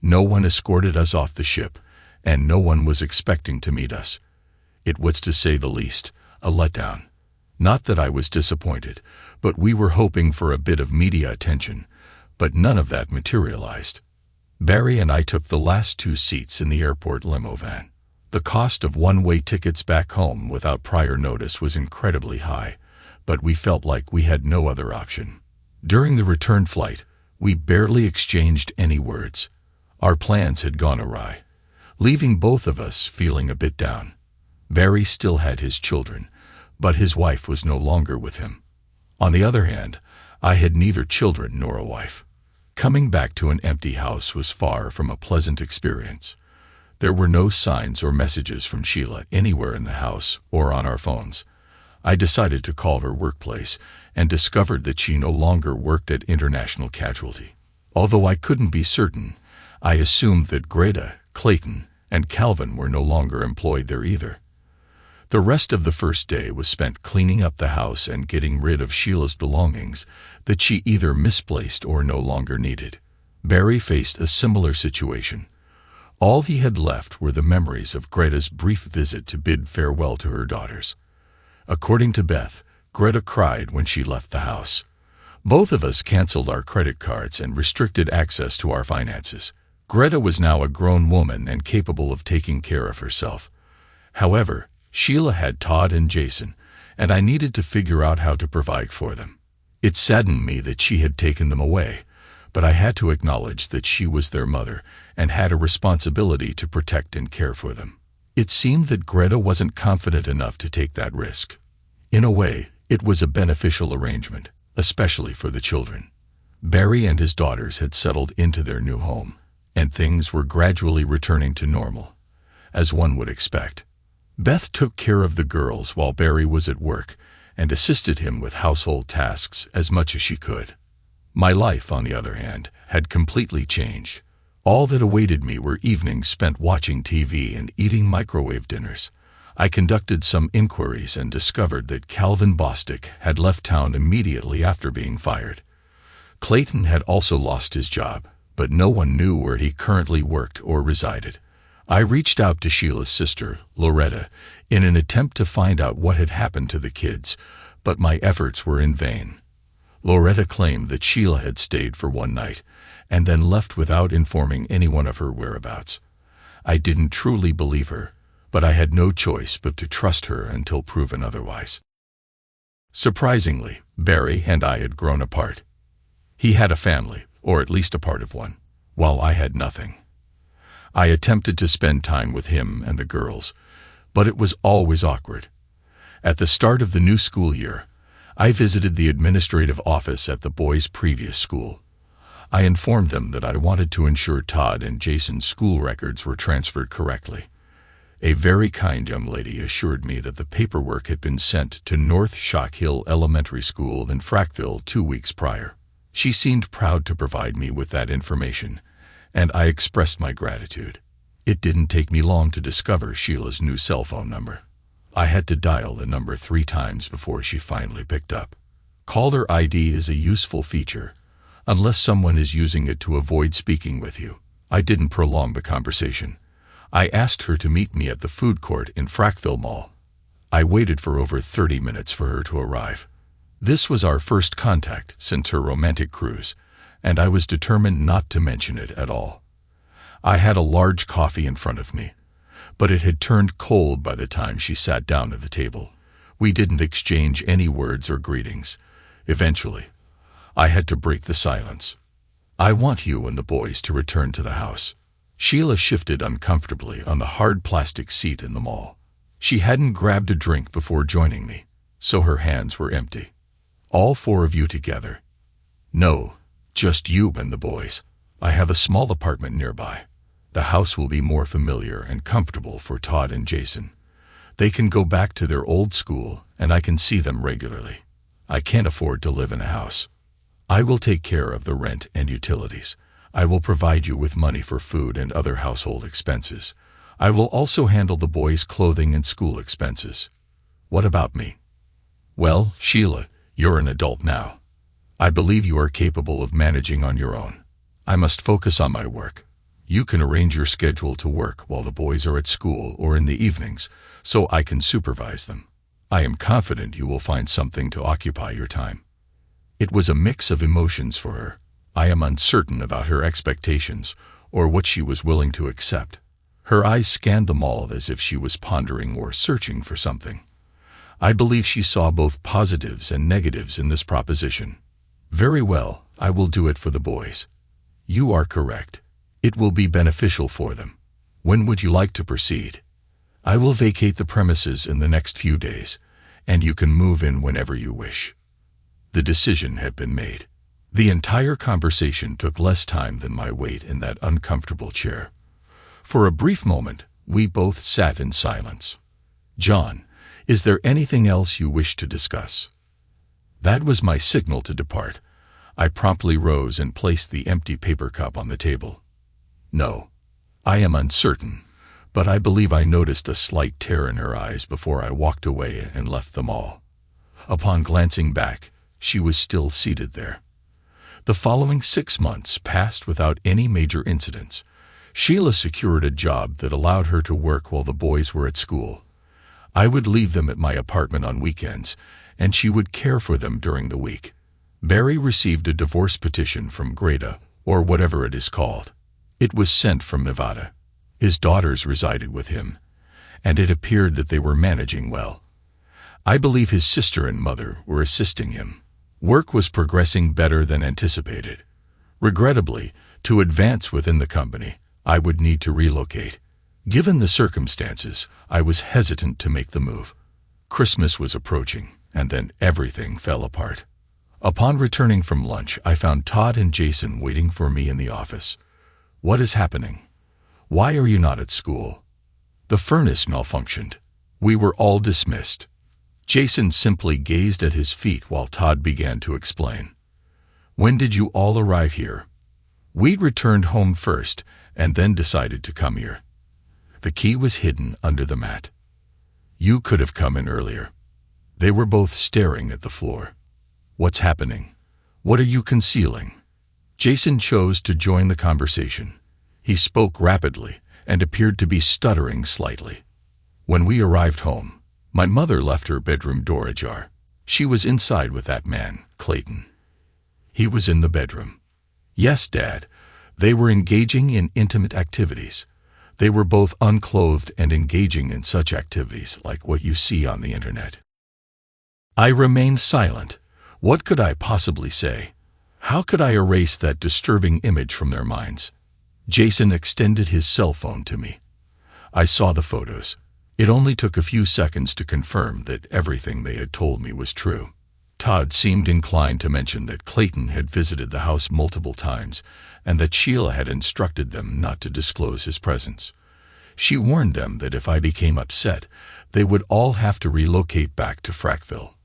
No one escorted us off the ship, and no one was expecting to meet us. It was, to say the least, a letdown. Not that I was disappointed, but we were hoping for a bit of media attention, but none of that materialized. Barry and I took the last 2 seats in the airport limo van. The cost of one-way tickets back home without prior notice was incredibly high, but we felt like we had no other option. During the return flight, we barely exchanged any words. Our plans had gone awry, leaving both of us feeling a bit down. Barry still had his children, but his wife was no longer with him. On the other hand, I had neither children nor a wife. Coming back to an empty house was far from a pleasant experience. There were no signs or messages from Sheila anywhere in the house or on our phones. I decided to call her workplace and discovered that she no longer worked at International Casualty. Although I couldn't be certain, I assumed that Greta, Clayton, and Calvin were no longer employed there either. The rest of the first day was spent cleaning up the house and getting rid of Sheila's belongings that she either misplaced or no longer needed. Barry faced a similar situation. All he had left were the memories of Greta's brief visit to bid farewell to her daughters. According to Beth, Greta cried when she left the house. Both of us canceled our credit cards and restricted access to our finances. Greta was now a grown woman and capable of taking care of herself. However, Sheila had Todd and Jason, and I needed to figure out how to provide for them. It saddened me that she had taken them away, but I had to acknowledge that she was their mother and had a responsibility to protect and care for them. It seemed that Greta wasn't confident enough to take that risk. In a way, it was a beneficial arrangement, especially for the children. Barry and his daughters had settled into their new home, and things were gradually returning to normal, as one would expect. Beth took care of the girls while Barry was at work and assisted him with household tasks as much as she could. My life, on the other hand, had completely changed. All that awaited me were evenings spent watching TV and eating microwave dinners. I conducted some inquiries and discovered that Calvin Bostic had left town immediately after being fired. Clayton had also lost his job, but no one knew where he currently worked or resided. I reached out to Sheila's sister, Loretta, in an attempt to find out what had happened to the kids, but my efforts were in vain. Loretta claimed that Sheila had stayed for one night and then left without informing anyone of her whereabouts. I didn't truly believe her, but I had no choice but to trust her until proven otherwise. Surprisingly, Barry and I had grown apart. He had a family, or at least a part of one, while I had nothing. I attempted to spend time with him and the girls, but it was always awkward. At the start of the new school year, I visited the administrative office at the boys' previous school. I informed them that I wanted to ensure Todd and Jason's school records were transferred correctly. A very kind young lady assured me that the paperwork had been sent to North Shock Hill Elementary School in Frackville 2 weeks prior. She seemed proud to provide me with that information, and I expressed my gratitude. It didn't take me long to discover Sheila's new cell phone number. I had to dial the number 3 times before she finally picked up. Caller ID is a useful feature, unless someone is using it to avoid speaking with you. I didn't prolong the conversation. I asked her to meet me at the food court in Frackville Mall. I waited for over 30 minutes for her to arrive. This was our first contact since her romantic cruise, and I was determined not to mention it at all. I had a large coffee in front of me, but it had turned cold by the time she sat down at the table. We didn't exchange any words or greetings. Eventually, I had to break the silence. "I want you and the boys to return to the house." Sheila shifted uncomfortably on the hard plastic seat in the mall. She hadn't grabbed a drink before joining me, so her hands were empty. "All 4 of you together?" "No, just you and the boys. I have a small apartment nearby. The house will be more familiar and comfortable for Todd and Jason. They can go back to their old school, and I can see them regularly. I can't afford to live in a house. I will take care of the rent and utilities. I will provide you with money for food and other household expenses. I will also handle the boys' clothing and school expenses. What about me?" "Well, Sheila, you're an adult now. I believe you are capable of managing on your own. I must focus on my work. You can arrange your schedule to work while the boys are at school or in the evenings, so I can supervise them. I am confident you will find something to occupy your time." It was a mix of emotions for her. I am uncertain about her expectations or what she was willing to accept. Her eyes scanned the mall as if she was pondering or searching for something. I believe she saw both positives and negatives in this proposition. "Very well, I will do it for the boys. You are correct. It will be beneficial for them. When would you like to proceed?" "I will vacate the premises in the next few days, and you can move in whenever you wish." The decision had been made. The entire conversation took less time than my wait in that uncomfortable chair. For a brief moment, we both sat in silence. "John, is there anything else you wish to discuss?" That was my signal to depart. I promptly rose and placed the empty paper cup on the table. "No. I am uncertain, but I believe I noticed a slight tear in her eyes before I walked away and left the mall." Upon glancing back, she was still seated there. The following 6 months passed without any major incidents. Sheila secured a job that allowed her to work while the boys were at school. I would leave them at my apartment on weekends, and she would care for them during the week. Barry received a divorce petition from Greta, or whatever it is called. It was sent from Nevada. His daughters resided with him, and it appeared that they were managing well. I believe his sister and mother were assisting him. Work was progressing better than anticipated. Regrettably, to advance within the company, I would need to relocate. Given the circumstances, I was hesitant to make the move. Christmas was approaching, and then everything fell apart. Upon returning from lunch, I found Todd and Jason waiting for me in the office. "What is happening? Why are you not at school?" "The furnace malfunctioned. We were all dismissed." Jason simply gazed at his feet while Todd began to explain. "When did you all arrive here?" "We returned home first, and then decided to come here. The key was hidden under the mat." "You could have come in earlier." They were both staring at the floor. "What's happening? What are you concealing?" Jason chose to join the conversation. He spoke rapidly and appeared to be stuttering slightly. "When we arrived home, my mother left her bedroom door ajar. She was inside with that man, Clayton. He was in the bedroom." "Yes, Dad. They were engaging in intimate activities. They were both unclothed and engaging in such activities like what you see on the internet." I remained silent. What could I possibly say? How could I erase that disturbing image from their minds? Jason extended his cell phone to me. I saw the photos. It only took a few seconds to confirm that everything they had told me was true. Todd seemed inclined to mention that Clayton had visited the house multiple times and that Sheila had instructed them not to disclose his presence. She warned them that if I became upset, they would all have to relocate back to Frackville.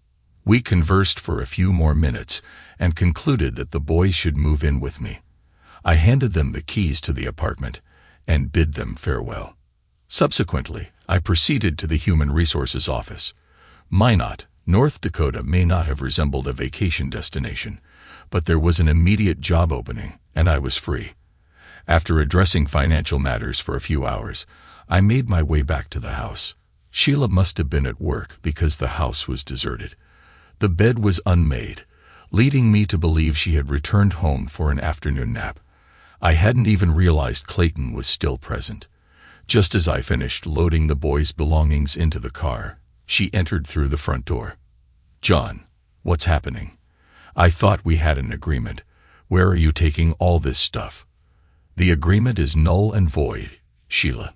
We conversed for a few more minutes and concluded that the boys should move in with me. I handed them the keys to the apartment and bid them farewell. Subsequently, I proceeded to the Human Resources office. Minot, North Dakota may not have resembled a vacation destination, but there was an immediate job opening, and I was free. After addressing financial matters for a few hours, I made my way back to the house. Sheila must have been at work because the house was deserted. The bed was unmade, leading me to believe she had returned home for an afternoon nap. I hadn't even realized Clayton was still present. Just as I finished loading the boys' belongings into the car, she entered through the front door. "John, what's happening? I thought we had an agreement. Where are you taking all this stuff?" "The agreement is null and void, Sheila.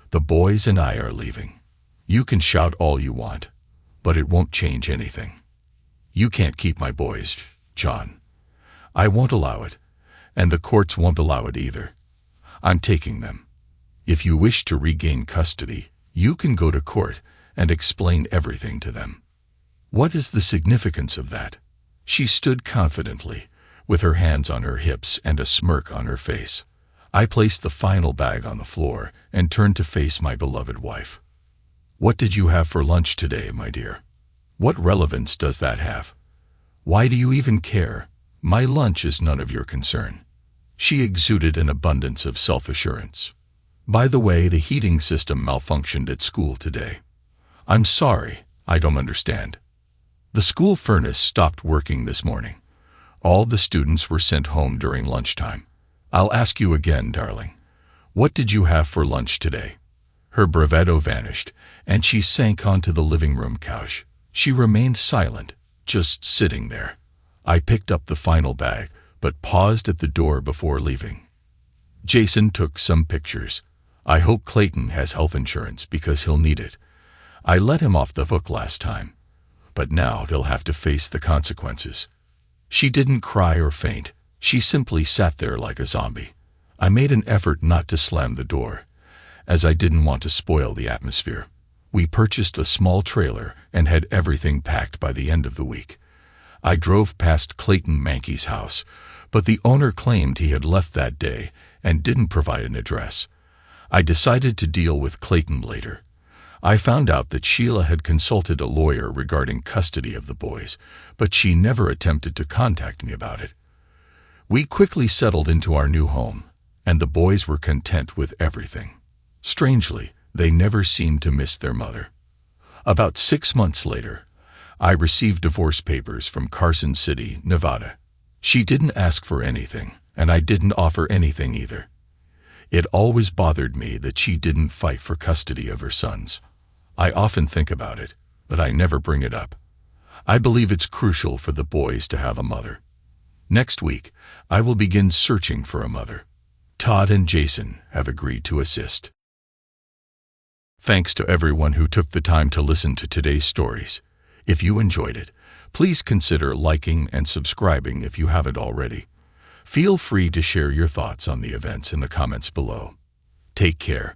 The boys and I are leaving. You can shout all you want, but it won't change anything. You can't keep my boys, John. I won't allow it, and the courts won't allow it either. I'm taking them. If you wish to regain custody, you can go to court and explain everything to them." "What is the significance of that?" She stood confidently, with her hands on her hips and a smirk on her face. I placed the final bag on the floor and turned to face my beloved wife. "What did you have for lunch today, my dear? What relevance does that have? Why do you even care? My lunch is none of your concern." She exuded an abundance of self-assurance. "By the way, the heating system malfunctioned at school today. I'm sorry, I don't understand. The school furnace stopped working this morning. All the students were sent home during lunchtime. I'll ask you again, darling. What did you have for lunch today?" Her bravado vanished, and she sank onto the living room couch. She remained silent, just sitting there. I picked up the final bag, but paused at the door before leaving. Jason took some pictures. I hope Clayton has health insurance because he'll need it. I let him off the hook last time, but now he'll have to face the consequences. She didn't cry or faint. She simply sat there like a zombie. I made an effort not to slam the door, as I didn't want to spoil the atmosphere. We purchased a small trailer and had everything packed by the end of the week. I drove past Clayton Mankey's house, but the owner claimed he had left that day and didn't provide an address. I decided to deal with Clayton later. I found out that Sheila had consulted a lawyer regarding custody of the boys, but she never attempted to contact me about it. We quickly settled into our new home, and the boys were content with everything. Strangely, they never seemed to miss their mother. About 6 months later, I received divorce papers from Carson City, Nevada. She didn't ask for anything, and I didn't offer anything either. It always bothered me that she didn't fight for custody of her sons. I often think about it, but I never bring it up. I believe it's crucial for the boys to have a mother. Next week, I will begin searching for a mother. Todd and Jason have agreed to assist. Thanks to everyone who took the time to listen to today's stories. If you enjoyed it, please consider liking and subscribing if you haven't already. Feel free to share your thoughts on the events in the comments below. Take care.